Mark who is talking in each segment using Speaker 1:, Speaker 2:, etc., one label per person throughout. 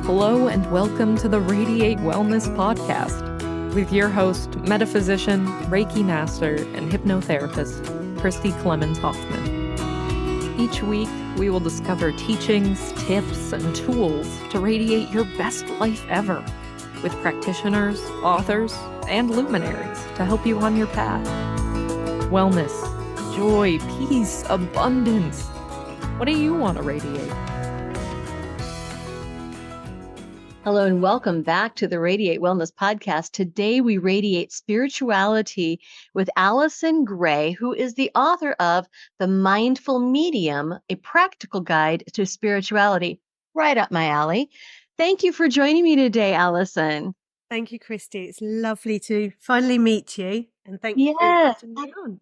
Speaker 1: Hello and welcome to the Radiate Wellness Podcast with your host, metaphysician, Reiki master, and hypnotherapist, Christy Clemens Hoffman. Each week, we will discover teachings, tips, and tools to radiate your best life ever with practitioners, authors, and luminaries to help you on your path. Wellness, joy, peace, abundance. What do you want to radiate?
Speaker 2: Hello and welcome back to the Radiate Wellness Podcast. Today we radiate spirituality with Alison Grey, who is the author of The Mindful Medium, a practical guide to spirituality. Right up my alley. Thank you for joining me today, Alison.
Speaker 3: Thank you, Christy. It's lovely to finally meet you. And thank you for
Speaker 2: Yes.
Speaker 3: having me on.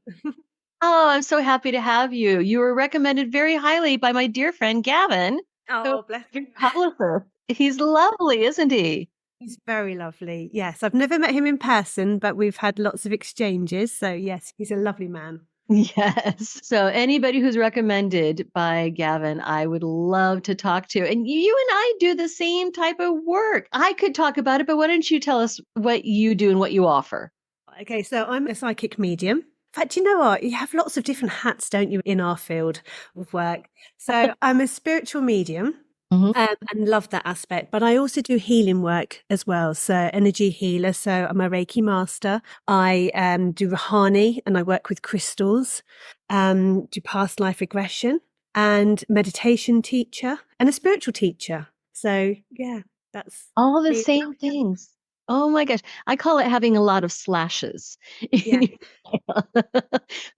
Speaker 2: Oh, I'm so happy to have you. You were recommended very highly by my dear friend, Gavin.
Speaker 3: Oh, bless
Speaker 2: Your
Speaker 3: you.
Speaker 2: publisher. He's lovely, isn't he?
Speaker 3: He's very lovely. Yes, I've never met him in person, but we've had lots of exchanges. So yes, he's a lovely man.
Speaker 2: Yes. So anybody who's recommended by Gavin, I would love to talk to. And you and I do the same type of work. I could talk about it, but why don't you tell us what you do and what you offer?
Speaker 3: Okay, so I'm a psychic medium. In fact, you know what? You have lots of different hats, don't you, in our field of work? So I'm a spiritual medium. And love that aspect. But I also do healing work as well. So energy healer. So I'm a Reiki master. I do Rahani and I work with crystals, do past life regression and meditation teacher and a spiritual teacher. So yeah, that's
Speaker 2: all the
Speaker 3: me.
Speaker 2: same things. Oh my gosh. I call it having a lot of slashes.
Speaker 3: Yeah.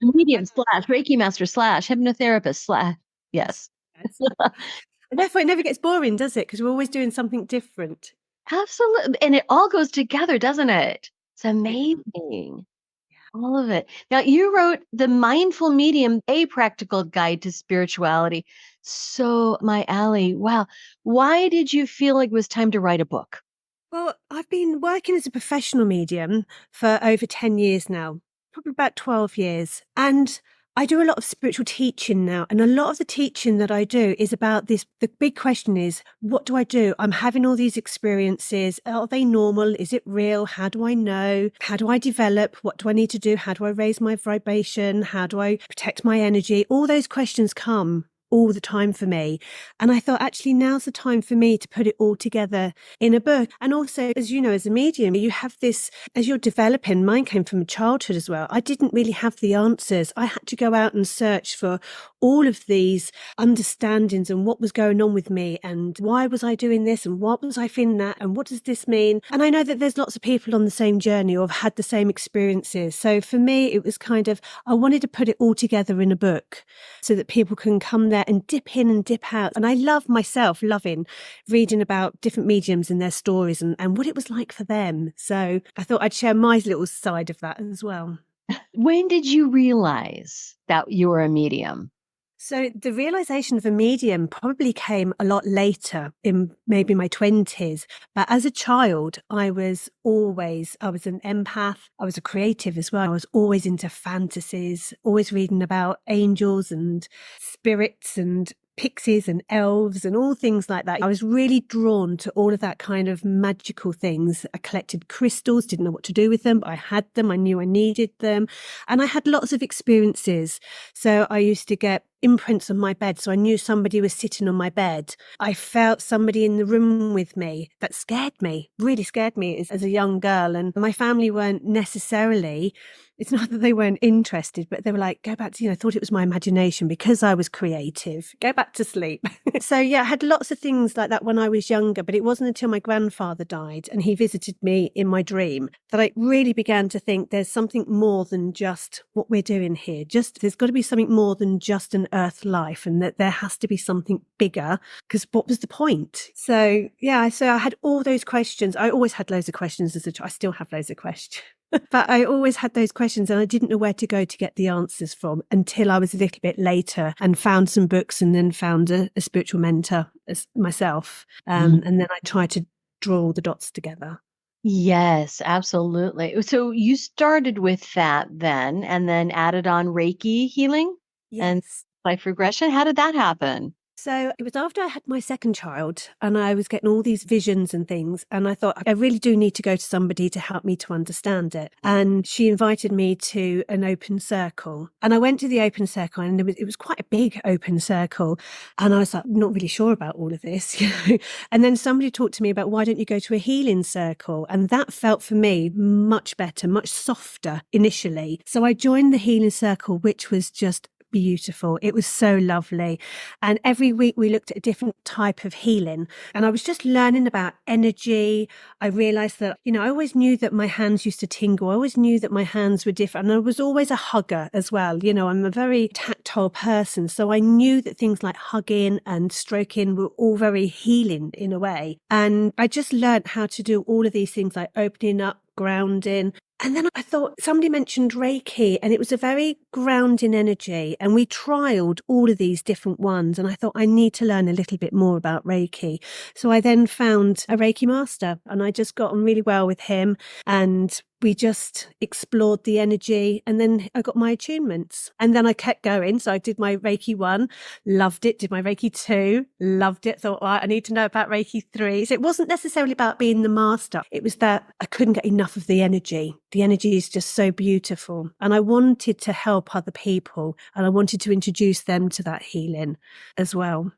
Speaker 2: Medium slash, Reiki master slash, hypnotherapist slash. Yes.
Speaker 3: And therefore, it never gets boring, does it? Because we're always doing something different.
Speaker 2: Absolutely. And it all goes together, doesn't it? It's amazing. All of it. Now, you wrote The Mindful Medium, a practical guide to spirituality. So my alley. Wow. Why did you feel like it was time to write a book?
Speaker 3: Well, I've been working as a professional medium for over 10 years now, probably about 12 years. And I do a lot of spiritual teaching now. And a lot of the teaching that I do is about this. The big question is, what do I do? I'm having all these experiences. Are they normal? Is it real? How do I know? How do I develop? What do I need to do? How do I raise my vibration? How do I protect my energy? All those questions come all the time for me. And I thought, actually, now's the time for me to put it all together in a book. And also, as you know, as a medium, you have this, as you're developing, mine came from childhood as well. I didn't really have the answers. I had to go out and search for all of these understandings and what was going on with me and why was I doing this and what was I feeling that and what does this mean? And I know that there's lots of people on the same journey or have had the same experiences. So for me, it was kind of, I wanted to put it all together in a book so that people can come there and dip in and dip out. And I love myself loving reading about different mediums and their stories and what it was like for them. So I thought I'd share my little side of that as well.
Speaker 2: When did you realize that you were a medium?
Speaker 3: So the realization of a medium probably came a lot later in maybe my 20s. But as a child, I was an empath. I was a creative as well. I was always into fantasies, always reading about angels and spirits and pixies and elves and all things like that. I was really drawn to all of that kind of magical things. I collected crystals, didn't know what to do with them, but I had them. I knew I needed them. And I had lots of experiences. So I used to get imprints on my bed. So I knew somebody was sitting on my bed. I felt somebody in the room with me that scared me, really scared me as a young girl. And my family weren't necessarily, it's not that they weren't interested, but they were like, go back to, thought it was my imagination because I was creative, go back to sleep. So yeah, I had lots of things like that when I was younger, but it wasn't until my grandfather died and he visited me in my dream that I really began to think there's something more than just what we're doing here. There's got to be something more than just an earth life and that there has to be something bigger because what was the point? So yeah, so I had all those questions. I always had loads of questions as a child. I still have loads of questions. But I always had those questions and I didn't know where to go to get the answers from until I was a little bit later and found some books and then found a spiritual mentor as myself. And then I tried to draw all the dots together.
Speaker 2: Yes, absolutely. So you started with that then and then added on Reiki healing and
Speaker 3: Yes.
Speaker 2: life regression. How did that happen?
Speaker 3: So it was after I had my second child and I was getting all these visions and things. And I thought, I really do need to go to somebody to help me to understand it. And she invited me to an open circle. And I went to the open circle and it was quite a big open circle. And I was like, not really sure about all of this, you know. And then somebody talked to me about, why don't you go to a healing circle? And that felt for me much better, much softer initially. So I joined the healing circle, which was just beautiful. It was so lovely. And every week we looked at a different type of healing. And I was just learning about energy. I realized that, you know, I always knew that my hands used to tingle. I always knew that my hands were different. And I was always a hugger as well. You know, I'm a very tactile person. So I knew that things like hugging and stroking were all very healing in a way. And I just learned how to do all of these things like opening up, grounding. And then I thought somebody mentioned Reiki and it was a very grounding energy. And we trialed all of these different ones. And I thought I need to learn a little bit more about Reiki. So I then found a Reiki master and I just got on really well with him. And we just explored the energy and then I got my attunements and then I kept going. So I did my Reiki 1, loved it, did my Reiki 2, loved it, thought, well, I need to know about Reiki 3. So it wasn't necessarily about being the master. It was that I couldn't get enough of the energy. The energy is just so beautiful. And I wanted to help other people and I wanted to introduce them to that healing as well.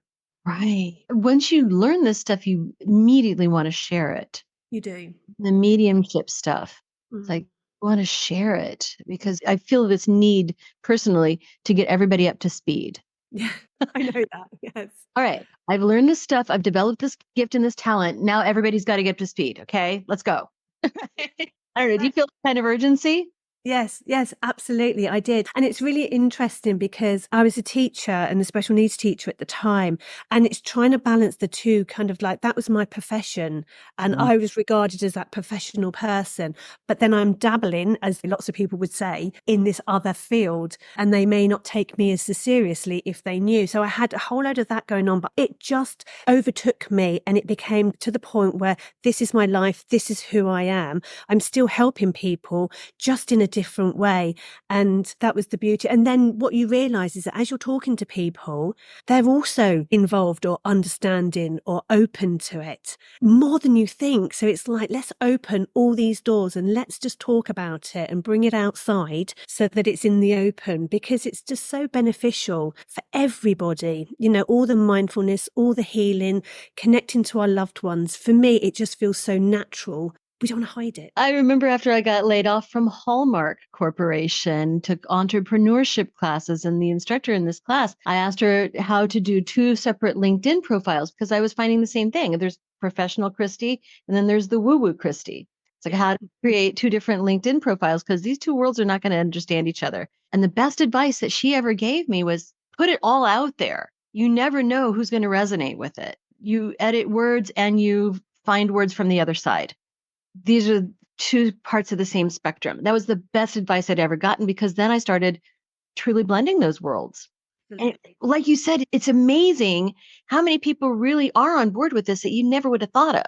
Speaker 2: Right. Once you learn this stuff, you immediately want to share it.
Speaker 3: You do.
Speaker 2: The mediumship stuff. It's like, I want to share it because I feel this need personally to get everybody up to speed.
Speaker 3: Yeah, I know that. Yes.
Speaker 2: All right. I've learned this stuff. I've developed this gift and this talent. Now everybody's got to get up to speed. Okay, let's go. I don't know. Do you feel that kind of urgency?
Speaker 3: Yes, absolutely. I did. And it's really interesting because I was a teacher and a special needs teacher at the time. And it's trying to balance the two, kind of like that was my profession. And I was regarded as that professional person. But then I'm dabbling, as lots of people would say, in this other field. And they may not take me as seriously if they knew. So I had a whole load of that going on. But it just overtook me. And it became to the point where this is my life. This is who I am. I'm still helping people just in a different way. And that was the beauty. And then what you realize is that as you're talking to people, they're also involved or understanding or open to it more than you think. So it's like, let's open all these doors and let's just talk about it and bring it outside so that it's in the open, because it's just so beneficial for everybody. You know, all the mindfulness, all the healing, connecting to our loved ones. For me, it just feels so natural. We don't want to hide it.
Speaker 2: I remember after I got laid off from Hallmark Corporation, took entrepreneurship classes, and the instructor in this class, I asked her how to do 2 separate LinkedIn profiles because I was finding the same thing. There's professional Christy, and then there's the woo-woo Christy. It's like how to create 2 different LinkedIn profiles because these 2 worlds are not going to understand each other. And the best advice that she ever gave me was put it all out there. You never know who's going to resonate with it. You edit words and you find words from the other side. These are 2 parts of the same spectrum. That was the best advice I'd ever gotten because then I started truly blending those worlds. And like you said, it's amazing how many people really are on board with this that you never would have thought of.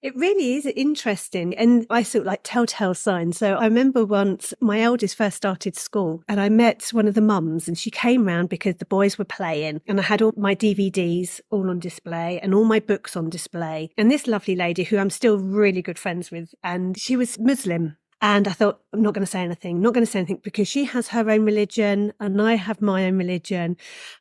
Speaker 3: It really is interesting. And I sort of like telltale signs. So I remember once my eldest first started school and I met one of the mums and she came round because the boys were playing and I had all my DVDs all on display and all my books on display. And this lovely lady who I'm still really good friends with, and she was Muslim. And I thought, I'm not going to say anything, because she has her own religion and I have my own religion.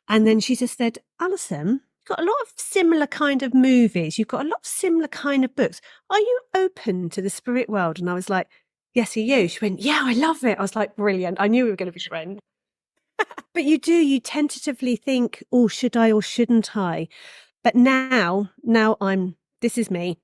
Speaker 3: And then she just said, Alison, got a lot of similar kind of movies. You've got a lot of similar kind of books. Are you open to the spirit world? And I was like, yes, are you? She went, yeah, I love it. I was like, brilliant. I knew we were going to be friends. But you tentatively think, oh, should I or shouldn't I? But now this is me.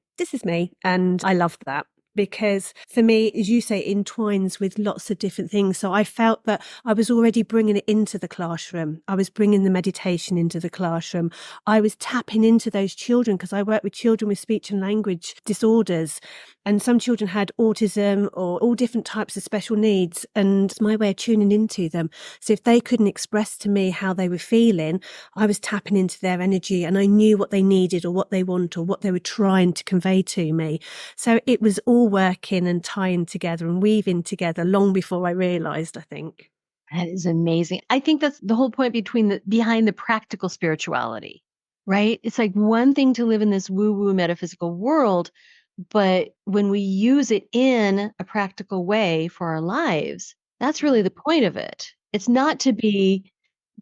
Speaker 3: And I love that. Because for me, as you say, it entwines with lots of different things. So I felt that I was already bringing it into the classroom. I was bringing the meditation into the classroom. I was tapping into those children because I work with children with speech and language disorders. And some children had autism or all different types of special needs. And it's my way of tuning into them. So if they couldn't express to me how they were feeling, I was tapping into their energy and I knew what they needed or what they want or what they were trying to convey to me. So it was all working and tying together and weaving together long before I realised, I think.
Speaker 2: That is amazing. I think that's the whole point behind the practical spirituality, right? It's like one thing to live in this woo-woo metaphysical world, but when we use it in a practical way for our lives, that's really the point of it. It's not to be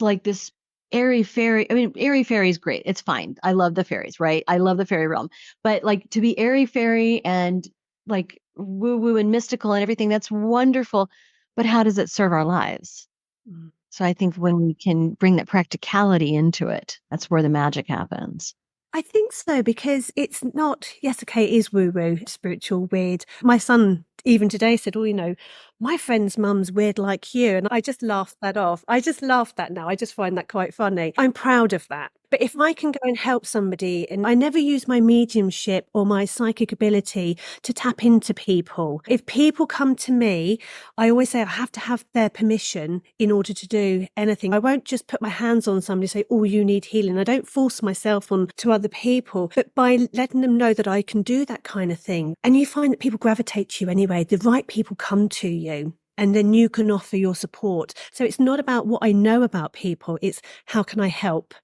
Speaker 2: like this airy fairy. I mean, airy fairy is great. It's fine. I love the fairies, right? I love the fairy realm. But like to be airy fairy and like woo woo and mystical and everything, that's wonderful. But how does it serve our lives?
Speaker 3: Mm.
Speaker 2: So I think when we can bring that practicality into it, that's where the magic happens.
Speaker 3: I think so, because it's not, yes, okay, it is woo-woo, spiritual, weird. My son, even today, said, oh, my friend's mum's weird like you. And I just laughed that off. I just laughed that now. I just find that quite funny. I'm proud of that. But if I can go and help somebody, and I never use my mediumship or my psychic ability to tap into people. If people come to me, I always say I have to have their permission in order to do anything. I won't just put my hands on somebody and say, oh, you need healing. I don't force myself on to other people, but by letting them know that I can do that kind of thing. And you find that people gravitate to you anyway. The right people come to you. And then you can offer your support. So it's not about what I know about people. It's how can I help?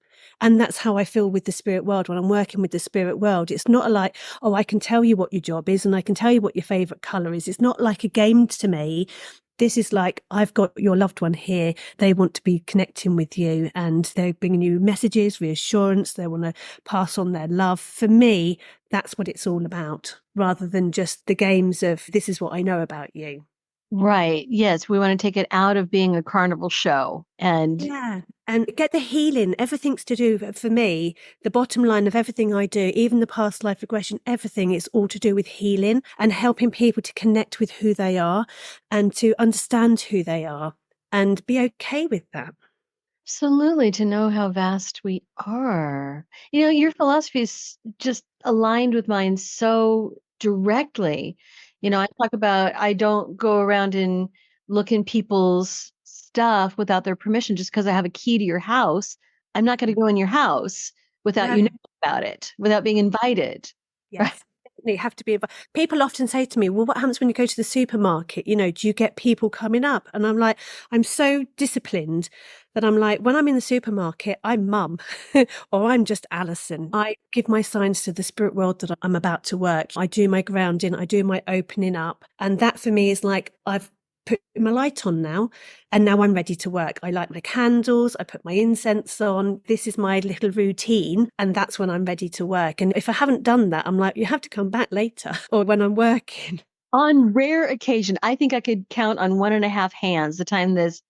Speaker 3: And that's how I feel with the spirit world when I'm working with the spirit world. It's not like, oh, I can tell you what your job is and I can tell you what your favorite color is. It's not like a game to me. This is like, I've got your loved one here. They want to be connecting with you and they're bringing you messages, reassurance. They want to pass on their love. For me, that's what it's all about, rather than just the games of this is what I know about you.
Speaker 2: Right. Yes. We want to take it out of being a carnival show and
Speaker 3: Yeah. And get the healing. Everything's to do, for me, the bottom line of everything I do, even the past life regression, everything is all to do with healing and helping people to connect with who they are and to understand who they are and be okay with that.
Speaker 2: absolutely to know how vast we are. Your philosophy is just aligned with mine so directly. I talk about I don't go around and look in people's stuff without their permission. Just because I have a key to your house, I'm not going to go in your house without you
Speaker 3: No.
Speaker 2: knowing about it, without being invited. Right?
Speaker 3: Yes. You have to be. People often say to me, well, what happens when you go to the supermarket? Do you get people coming up? And I'm like, I'm so disciplined that I'm like, when I'm in the supermarket, I'm mum or I'm just Alison. I give my signs to the spirit world that I'm about to work. I do my grounding, I do my opening up. And that for me is like, I've put my light on now and now I'm ready to work. I light my candles, I put my incense on. This is my little routine and that's when I'm ready to work. And if I haven't done that, I'm like, you have to come back later or when I'm working.
Speaker 2: On rare occasion, I think I could count on 1.5 hands the time this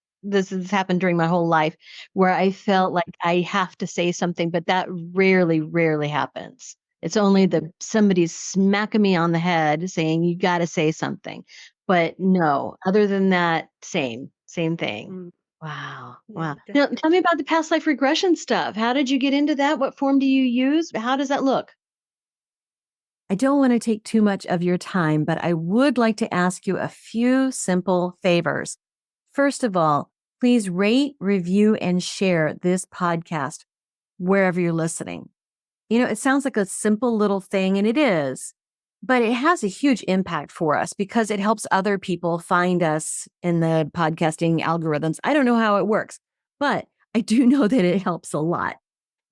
Speaker 2: has happened during my whole life where I felt like I have to say something, but that rarely happens. It's only somebody's smacking me on the head saying you got to say something. But no, other than that, same thing.
Speaker 3: Mm.
Speaker 2: Wow.
Speaker 3: Yeah,
Speaker 2: Wow. Now,
Speaker 3: definitely.
Speaker 2: tell me about the past life regression stuff. How did you get into that? What form do you use? How does that look?
Speaker 4: I don't want to take too much of your time, but I would like to ask you a few simple favors. First of all, please rate, review, and share this podcast wherever you're listening. It sounds like a simple little thing, and it is, but it has a huge impact for us because it helps other people find us in the podcasting algorithms. I don't know how it works, but I do know that it helps a lot.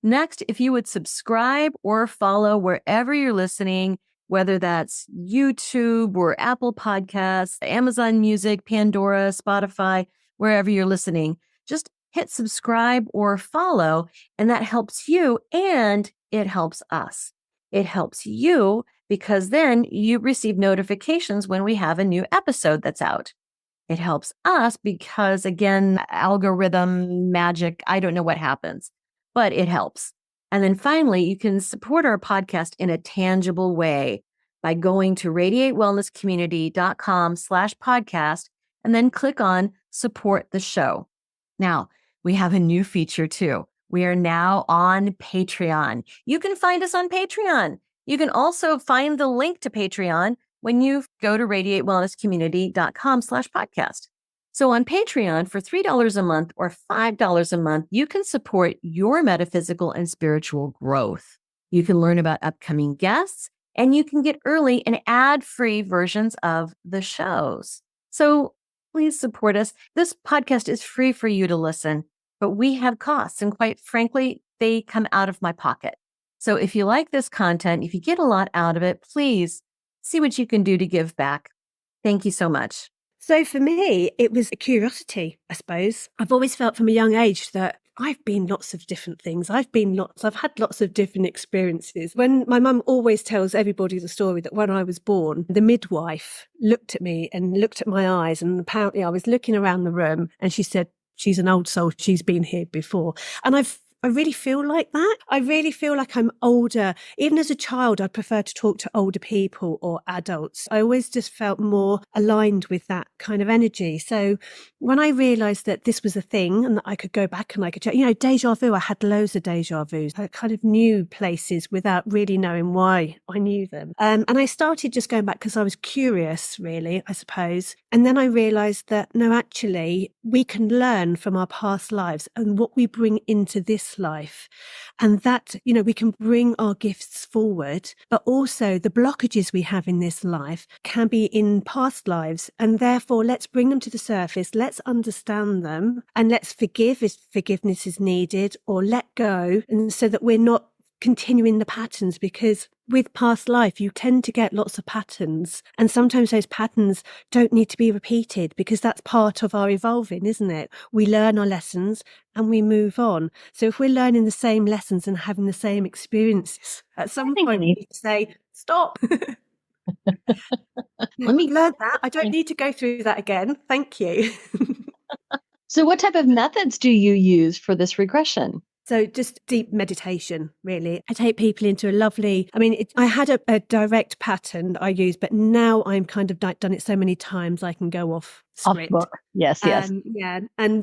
Speaker 4: Next, if you would subscribe or follow wherever you're listening, whether that's YouTube or Apple Podcasts, Amazon Music, Pandora, Spotify, wherever you're listening, just hit subscribe or follow, and that helps you and it helps us. It helps you because then you receive notifications when we have a new episode that's out. It helps us because, again, algorithm magic, I don't know what happens, but it helps. And then finally, you can support our podcast in a tangible way by going to radiatewellnesscommunity.com/podcast and then click on support the show. Now, we have a new feature too. We are now on Patreon. You can find us on Patreon. You can also find the link to Patreon when you go to radiatewellnesscommunity.com/podcast. So on Patreon for $3 a month or $5 a month, you can support your metaphysical and spiritual growth. You can learn about upcoming guests and you can get early and ad-free versions of the shows. So please support us. This podcast is free for you to listen, but we have costs. And quite frankly, they come out of my pocket. So if you like this content, if you get a lot out of it, please see what you can do to give back. Thank you so much.
Speaker 3: So for me, it was a curiosity, I suppose. I've always felt from a young age that I've been lots of different things. I've had lots of different experiences. When my mum always tells everybody the story that when I was born, the midwife looked at me and looked at my eyes, and apparently I was looking around the room and she said, "She's an old soul. She's been here before." And I really feel like that. I really feel like I'm older. Even as a child, I'd prefer to talk to older people or adults. I always just felt more aligned with that kind of energy. So when I realised that this was a thing and that I could go back and I could check, deja vu, I had loads of deja vus. I kind of knew places without really knowing why I knew them. And I started just going back because I was curious, really, I suppose. And then I realised that, no, actually, we can learn from our past lives and what we bring into this life, and that we can bring our gifts forward, but also the blockages we have in this life can be in past lives, and therefore let's bring them to the surface, let's understand them, and let's forgive if forgiveness is needed, or let go, and so that we're not continuing the patterns, because with past life you tend to get lots of patterns, and sometimes those patterns don't need to be repeated because that's part of our evolving, isn't it? We learn our lessons and we move on. So if we're learning the same lessons and having the same experiences, at some point we need to say stop.
Speaker 2: Let me
Speaker 3: learn that. I don't need to go through that again. Thank you.
Speaker 2: So what type of methods do you use for this regression?
Speaker 3: So just deep meditation, really. I take people into I had a direct pattern I used, but now I'm kind of done it so many times I can go off script.
Speaker 2: Off book. Yes.
Speaker 3: Yeah.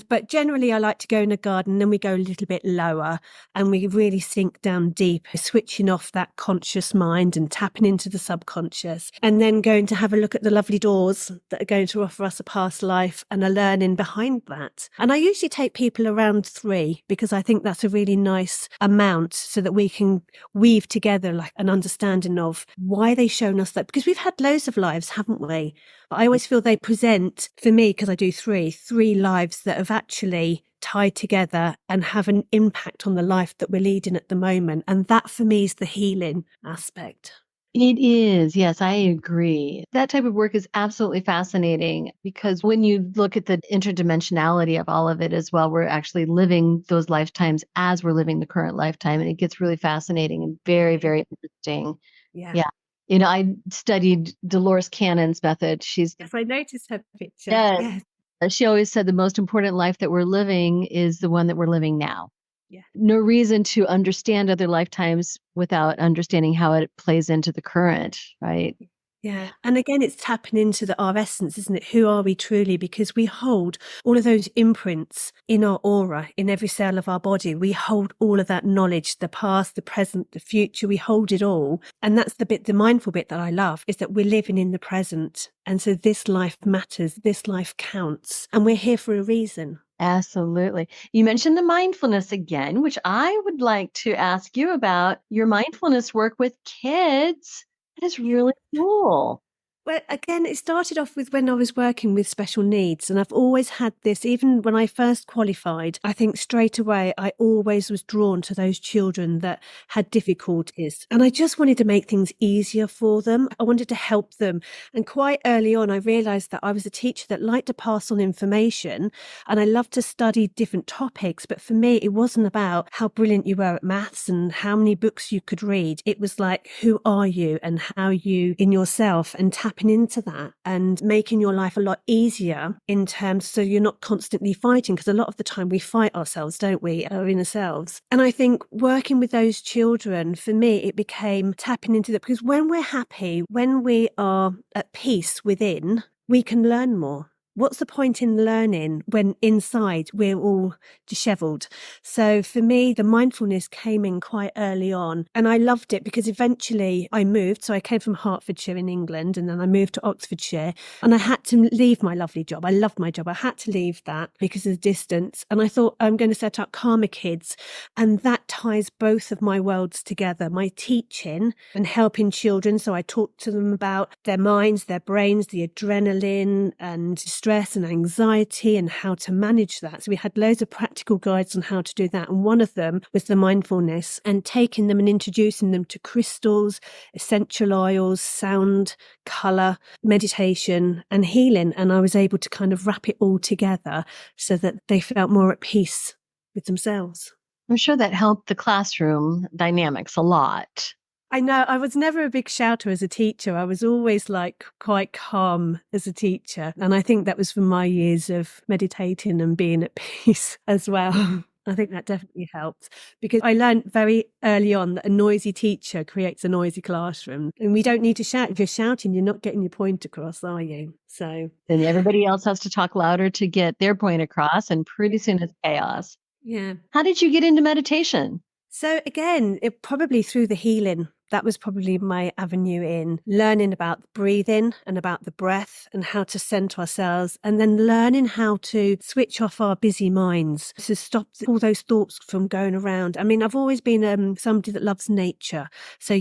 Speaker 3: But generally I like to go in a garden, then we go a little bit lower and we really sink down deep, switching off that conscious mind and tapping into the subconscious, and then going to have a look at the lovely doors that are going to offer us a past life and a learning behind that. And I usually take people around 3 because I think that's a really nice amount so that we can weave together like an understanding of why they've shown us that, because we've had loads of lives, haven't we? But I always feel they present, for me, because I do three lives that have actually tied together and have an impact on the life that we're leading at the moment. And that for me is the healing aspect.
Speaker 2: It is. Yes, I agree. That type of work is absolutely fascinating because when you look at the interdimensionality of all of it as well, we're actually living those lifetimes as we're living the current lifetime. And it gets really fascinating and very, very interesting.
Speaker 3: Yeah.
Speaker 2: I studied Dolores Cannon's method.
Speaker 3: Yes, I noticed her picture.
Speaker 2: Yes. She always said the most important life that we're living is the one that we're living now.
Speaker 3: Yeah.
Speaker 2: No reason to understand other lifetimes without understanding how it plays into the current, right?
Speaker 3: Yeah. And again, it's tapping into our essence, isn't it? Who are we truly? Because we hold all of those imprints in our aura, in every cell of our body. We hold all of that knowledge, the past, the present, the future. We hold it all. And that's the mindful bit that I love, is that we're living in the present. And so this life matters. This life counts. And we're here for a reason.
Speaker 2: Absolutely. You mentioned the mindfulness again, which I would like to ask you about your mindfulness work with kids. That is really cool.
Speaker 3: Well, again, it started off with when I was working with special needs, and I've always had this, even when I first qualified, I think straight away, I always was drawn to those children that had difficulties. And I just wanted to make things easier for them. I wanted to help them. And quite early on, I realised that I was a teacher that liked to pass on information, and I loved to study different topics. But for me, it wasn't about how brilliant you were at maths and how many books you could read. It was like, who are you and how you in yourself, and tapping into that and making your life a lot easier in terms, so you're not constantly fighting, because a lot of the time we fight ourselves, don't we, our inner selves. And I think working with those children, for me, it became tapping into that, because when we're happy, when we are at peace within, we can learn more. What's the point in learning when inside we're all disheveled? So for me, the mindfulness came in quite early on, and I loved it because eventually I moved. So I came from Hertfordshire in England, and then I moved to Oxfordshire, and I had to leave my lovely job. I loved my job. I had to leave that because of the distance. And I thought, I'm going to set up Karma Kids. And that ties both of my worlds together, my teaching and helping children. So I talked to them about their minds, their brains, the adrenaline and stress and anxiety and how to manage that. So we had loads of practical guides on how to do that. And one of them was the mindfulness, and taking them and introducing them to crystals, essential oils, sound, colour, meditation and healing. And I was able to kind of wrap it all together so that they felt more at peace with themselves.
Speaker 2: I'm sure that helped the classroom dynamics a lot.
Speaker 3: I know I was never a big shouter as a teacher. I was always like quite calm as a teacher. And I think that was from my years of meditating and being at peace as well. I think that definitely helped, because I learned very early on that a noisy teacher creates a noisy classroom. And we don't need to shout. If you're shouting, you're not getting your point across, are you? So
Speaker 2: then everybody else has to talk louder to get their point across, and pretty soon it's chaos.
Speaker 3: Yeah.
Speaker 2: How did you get into meditation?
Speaker 3: So again, it probably through the healing. That was probably my avenue in learning about breathing and about the breath and how to center ourselves, and then learning how to switch off our busy minds to stop all those thoughts from going around. I mean, I've always been somebody that loves nature. So,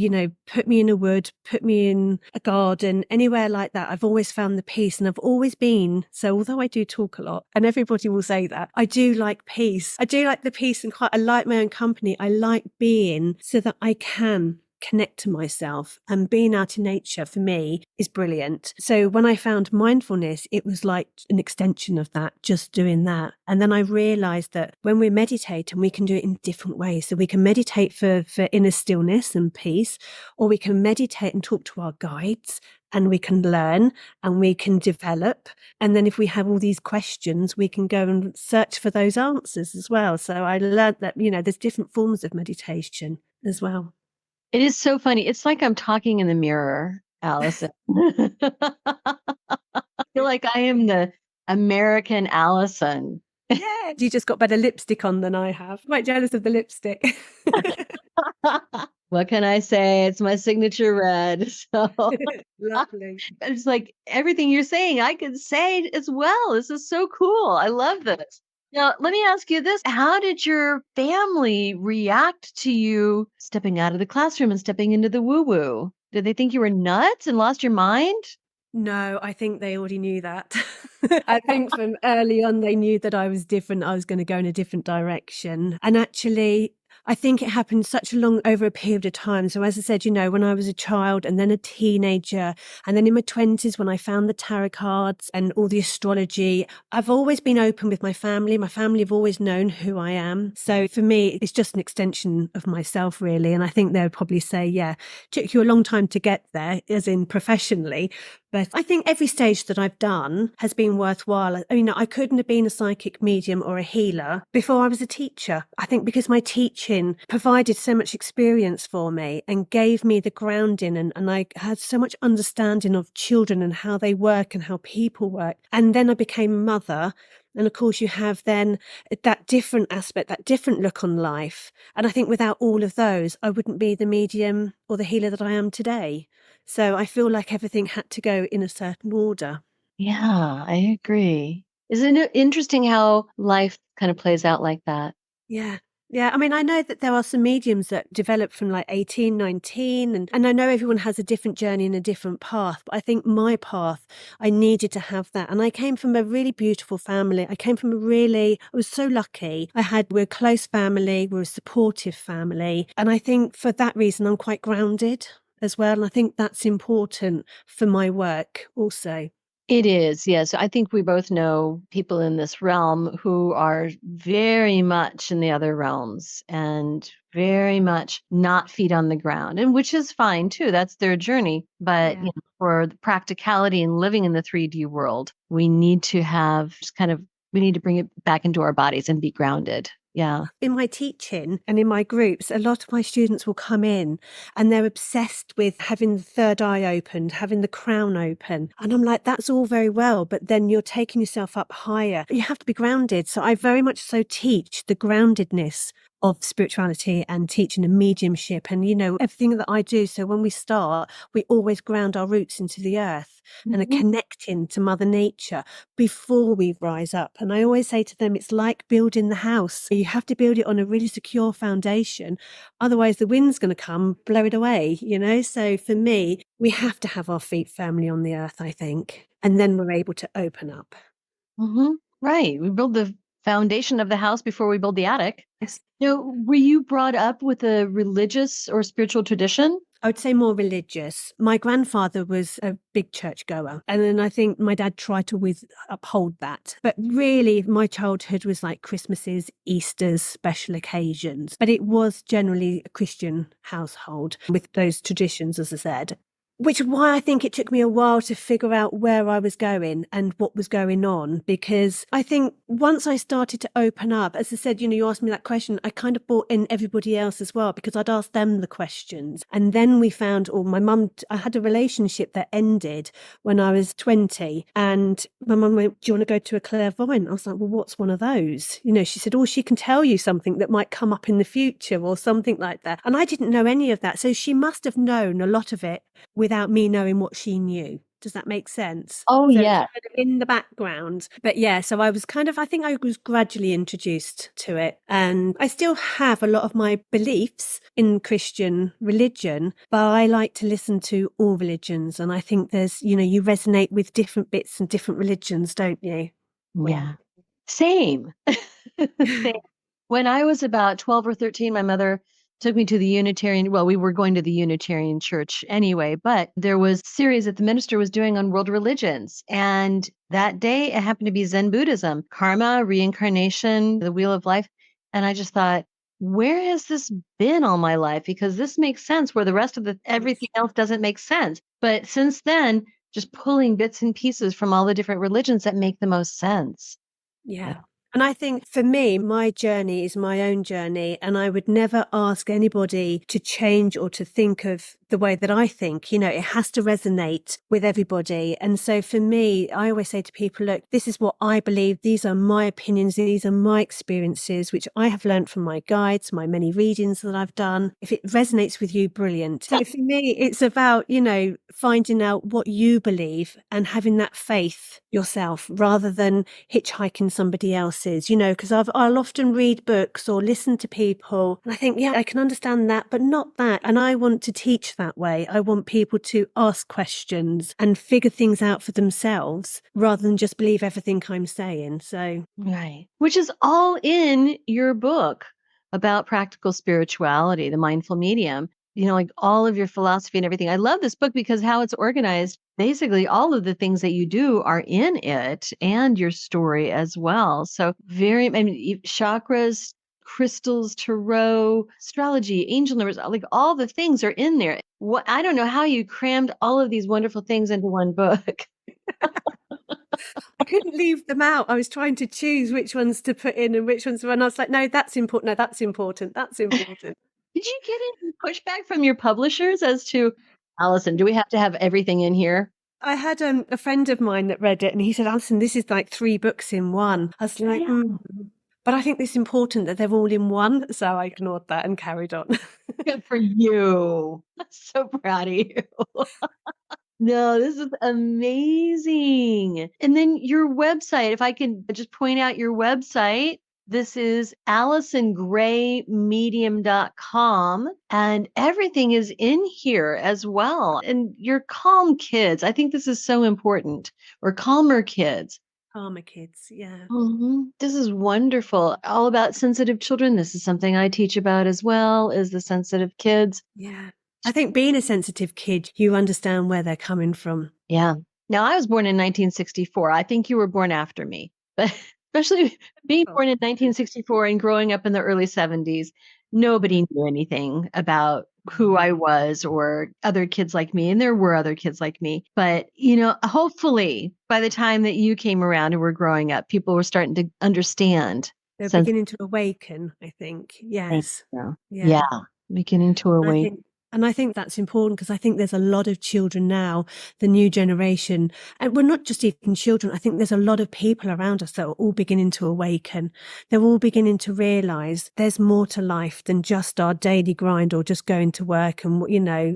Speaker 3: put me in a wood, put me in a garden, anywhere like that. I've always found the peace, and I've always been. So although I do talk a lot, and everybody will say that, I do like peace. I do like the peace, and I like my own company. I like being so that I can connect to myself, and being out in nature for me is brilliant. So when I found mindfulness, it was like an extension of that, just doing that. And then I realized that when we meditate, and we can do it in different ways. So we can meditate for inner stillness and peace, or we can meditate and talk to our guides, and we can learn and we can develop. And then if we have all these questions, we can go and search for those answers as well. So I learned that, there's different forms of meditation as well.
Speaker 2: It is so funny. It's like I'm talking in the mirror, Alison. I feel like I am the American Alison.
Speaker 3: Yeah, you just got better lipstick on than I have. Quite jealous of the lipstick.
Speaker 2: What can I say? It's my signature red. So
Speaker 3: Lovely.
Speaker 2: it's like everything you're saying, I could say as well. This is so cool. I love this. Now, let me ask you this. How did your family react to you stepping out of the classroom and stepping into the woo-woo? Did they think you were nuts and lost your mind?
Speaker 3: No, I think they already knew that. I think from early on, they knew that I was different. I was going to go in a different direction. And actually, I think it happened over a period of time. So as I said, when I was a child and then a teenager, and then in my 20s when I found the tarot cards and all the astrology, I've always been open with my family. My family have always known who I am. So for me, it's just an extension of myself, really. And I think they would probably say, yeah, it took you a long time to get there, as in professionally. But I think every stage that I've done has been worthwhile. I mean, I couldn't have been a psychic medium or a healer before I was a teacher. I think because my teaching provided so much experience for me and gave me the grounding, and I had so much understanding of children and how they work and how people work. And then I became a mother. And of course, you have then that different aspect, that different look on life. And I think without all of those, I wouldn't be the medium or the healer that I am today. So I feel like everything had to go in a certain order.
Speaker 2: Yeah, I agree. Isn't it interesting how life kind of plays out like that?
Speaker 3: Yeah. Yeah, I mean, I know that there are some mediums that develop from like 18, 19, and I know everyone has a different journey and a different path, but I think my path, I needed to have that. And I came from a really beautiful family. I was so lucky. We're a close family, we're a supportive family. And I think for that reason, I'm quite grounded as well. And I think that's important for my work also.
Speaker 2: It is, yes. I think we both know people in this realm who are very much in the other realms and very much not feet on the ground, and which is fine too. That's their journey. But
Speaker 3: Yeah.
Speaker 2: For the practicality and living in the 3D world, we need to we need to bring it back into our bodies and be grounded. Yeah.
Speaker 3: In my teaching and in my groups, a lot of my students will come in and they're obsessed with having the third eye opened, having the crown open. And I'm like, that's all very well, but then you're taking yourself up higher. You have to be grounded. So I very much so teach the groundedness of spirituality and teaching and mediumship and, everything that I do. So when we start, we always ground our roots into the earth and are connecting to Mother Nature before we rise up. And I always say to them, it's like building the house. You have to build it on a really secure foundation. Otherwise, the wind's going to come, blow it away, So for me, we have to have our feet firmly on the earth, I think. And then we're able to open up.
Speaker 2: Right. We build the foundation of the house before we build the attic.
Speaker 3: Yes.
Speaker 2: Now, were you brought up with a religious or spiritual tradition?
Speaker 3: I would say more religious. My grandfather was a big church goer. And then I think my dad tried to uphold that. But really, my childhood was like Christmases, Easters, special occasions. But it was generally a Christian household with those traditions, as I said. Which is why I think it took me a while to figure out where I was going and what was going on. Because I think once I started to open up, as I said, you asked me that question, I kind of brought in everybody else as well, because I'd asked them the questions. And then we found, or my mum, I had a relationship that ended when I was 20. And my mum went, do you want to go to a clairvoyant? I was like, well, what's one of those? She said, oh, she can tell you something that might come up in the future or something like that. And I didn't know any of that. So she must have known a lot of it without me knowing what she knew. Does that make sense?
Speaker 2: Oh,
Speaker 3: So it's
Speaker 2: yeah.
Speaker 3: kind of in the background. But yeah, so I was I think I was gradually introduced to it. And I still have a lot of my beliefs in Christian religion, but I like to listen to all religions. And I think there's, you resonate with different bits and different religions, don't you?
Speaker 2: Yeah. Same. Same. When I was about 12 or 13, my mother took me to the Unitarian. Well, we were going to the Unitarian church anyway, but there was a series that the minister was doing on world religions. And that day it happened to be Zen Buddhism, karma, reincarnation, the wheel of life. And I just thought, where has this been all my life? Because this makes sense where the rest of everything else doesn't make sense. But since then, just pulling bits and pieces from all the different religions that make the most sense.
Speaker 3: Yeah. And I think for me, my journey is my own journey. And I would never ask anybody to change or to think of the way that I think. It has to resonate with everybody. And so for me, I always say to people, look, this is what I believe. These are my opinions. These are my experiences, which I have learned from my guides, my many readings that I've done. If it resonates with you, brilliant. So for me, it's about, finding out what you believe and having that faith yourself rather than hitchhiking somebody else's, because I'll often read books or listen to people and I think, yeah, I can understand that, but not that. And I want to teach that way. I want people to ask questions and figure things out for themselves rather than just believe everything I'm saying. So,
Speaker 2: right. Which is all in your book about practical spirituality, the mindful medium, like all of your philosophy and everything. I love this book because how it's organized, basically all of the things that you do are in it and your story as well. So chakras, crystals, tarot, astrology, angel numbers, like all the things are in there. I don't know how you crammed all of these wonderful things into one book.
Speaker 3: I couldn't leave them out. I was trying to choose which ones to put in and which ones. And I was like, no, that's important. No, that's important. That's important.
Speaker 2: Did you get any pushback from your publishers as to, Alison, do we have to have everything in here?
Speaker 3: I had a friend of mine that read it and he said, Alison, this is like 3 books in one. I was like,
Speaker 2: Yeah.
Speaker 3: But I think it's important that they're all in one. So I ignored that and carried on.
Speaker 2: Good for you. I'm so proud of you. No, this is amazing. And then your website, if I can just point out your website, this is AlisonGrayMedium.com, and everything is in here as well. And your calm kids, I think this is so important, or calmer kids.
Speaker 3: Karma Kids, yeah.
Speaker 2: This is wonderful. All about sensitive children. This is something I teach about as well, is the sensitive kids.
Speaker 3: Yeah. I think being a sensitive kid, you understand where they're coming from.
Speaker 2: Yeah. Now, I was born in 1964. I think you were born after me, but especially being born in 1964 and growing up in the early 70s, nobody knew anything about who I was or other kids like me. And there were other kids like me. But, hopefully by the time that you came around and were growing up, people were starting to understand.
Speaker 3: They're beginning to awaken, I think. Yes.
Speaker 2: Yeah. Beginning to awaken.
Speaker 3: And I think that's important because I think there's a lot of children now, the new generation, and we're not just even children. I think there's a lot of people around us that are all beginning to awaken. They're all beginning to realize there's more to life than just our daily grind or just going to work. And,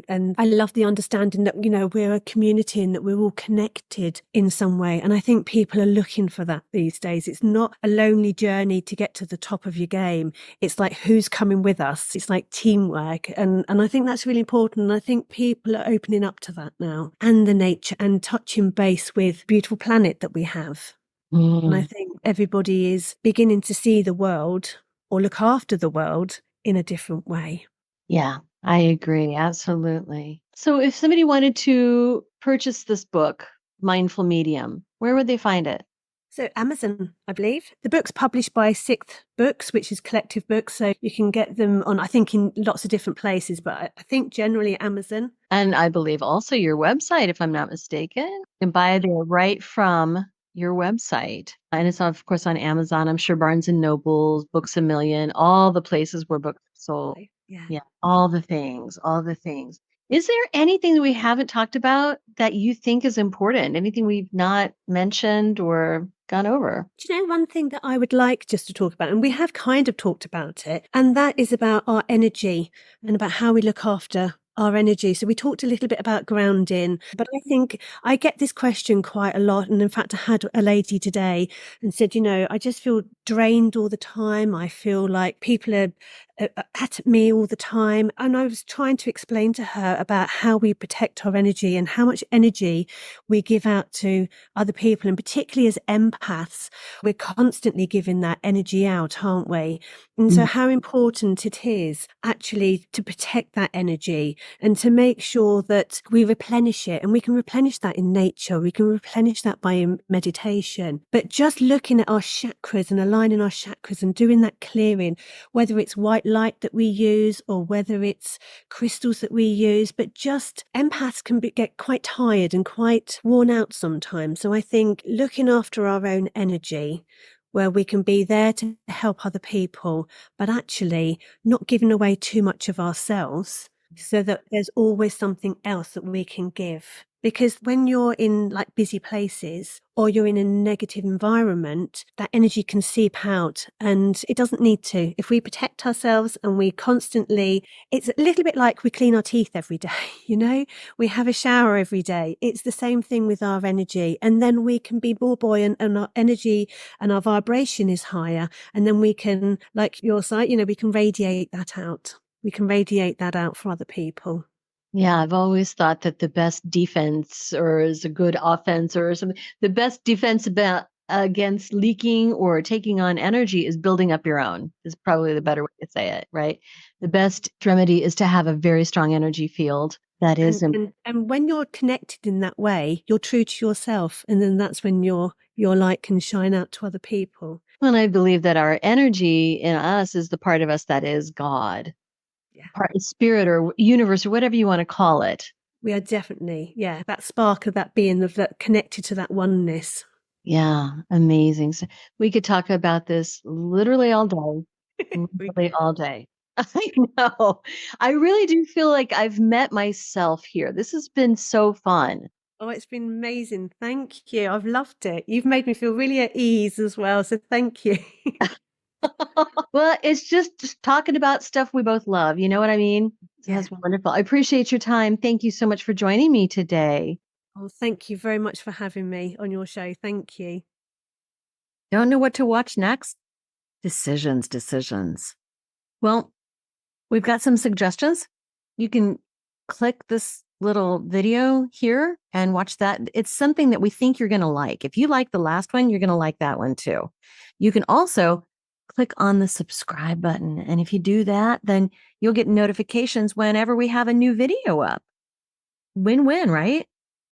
Speaker 3: and I love the understanding that, we're a community and that we're all connected in some way. And I think people are looking for that these days. It's not a lonely journey to get to the top of your game. It's like, who's coming with us? It's like teamwork. And I think that's really important. And I think people are opening up to that now, and the nature, and touching base with the beautiful planet that we have. And I
Speaker 2: Mm,
Speaker 3: think everybody is beginning to see the world or look after the world in a different way.
Speaker 2: yeah, I agree. Absolutely. So if somebody wanted to purchase this book, Mindful Medium, where would they find it?
Speaker 3: So Amazon, I believe. The book's published by Sixth Books, which is collective books. So you can get them on, I think, in lots of different places, but I think generally Amazon.
Speaker 2: And I believe also your website, if I'm not mistaken. You can buy there right from your website. And it's, of course, on Amazon. I'm sure Barnes and Nobles, Books a Million, all the places where books are sold.
Speaker 3: Yeah.
Speaker 2: Yeah, all the things, all the things. Is there anything that we haven't talked about that you think is important? Anything we've not mentioned or gone over?
Speaker 3: Do you know one thing that I would like just to talk about, and we have kind of talked about it, and that is about our energy and about how we look after our energy. So we talked a little bit about grounding, but I think I get this question quite a lot. And in fact, I had a lady today and said, I just feel drained all the time. I feel like people are at me all the time. And I was trying to explain to her about how we protect our energy and how much energy we give out to other people. And particularly as empaths, we're constantly giving that energy out, aren't we? And so how important it is actually to protect that energy and to make sure that we replenish it. And we can replenish that in nature. We can replenish that by meditation. But just looking at our chakras and aligning our chakras and doing that clearing, whether it's white light that we use or whether it's crystals that we use, but just empaths can get quite tired and quite worn out sometimes. So I think looking after our own energy, where we can be there to help other people, but actually not giving away too much of ourselves so that there's always something else that we can give. Because when you're in like busy places or you're in a negative environment, that energy can seep out and it doesn't need to. If we protect ourselves and we constantly, it's a little bit like we clean our teeth every day, we have a shower every day. It's the same thing with our energy. And then we can be more buoyant and our energy and our vibration is higher. And then we can, like your site, we can radiate that out. We can radiate that out for other people.
Speaker 2: Yeah, I've always thought that the best defense or is a good offense or something. The best defense against leaking or taking on energy is building up your own, is probably the better way to say it, right? The best remedy is to have a very strong energy field that is.
Speaker 3: And when you're connected in that way, you're true to yourself. And then that's when your light can shine out to other people.
Speaker 2: And I believe that our energy in us is the part of us that is God.
Speaker 3: Yeah.
Speaker 2: Part of spirit or universe or whatever you want to call it.
Speaker 3: We are definitely, that spark of that being of that connected to that oneness.
Speaker 2: Yeah, amazing. So we could talk about this literally all day. Literally all day. I know. I really do feel like I've met myself here. This has been so fun.
Speaker 3: Oh, it's been amazing. Thank you. I've loved it. You've made me feel really at ease as well. So thank you.
Speaker 2: Well, it's just talking about stuff we both love. You know what I mean? So that's wonderful. I appreciate your time. Thank you so much for joining me today.
Speaker 3: Oh, thank you very much for having me on your show. Thank you.
Speaker 4: Don't know what to watch next? Decisions. Well, we've got some suggestions. You can click this little video here and watch that. It's something that we think you're going to like. If you like the last one, you're going to like that one too. You can also click on the subscribe button. And if you do that, then you'll get notifications whenever we have a new video up. Win-win, right?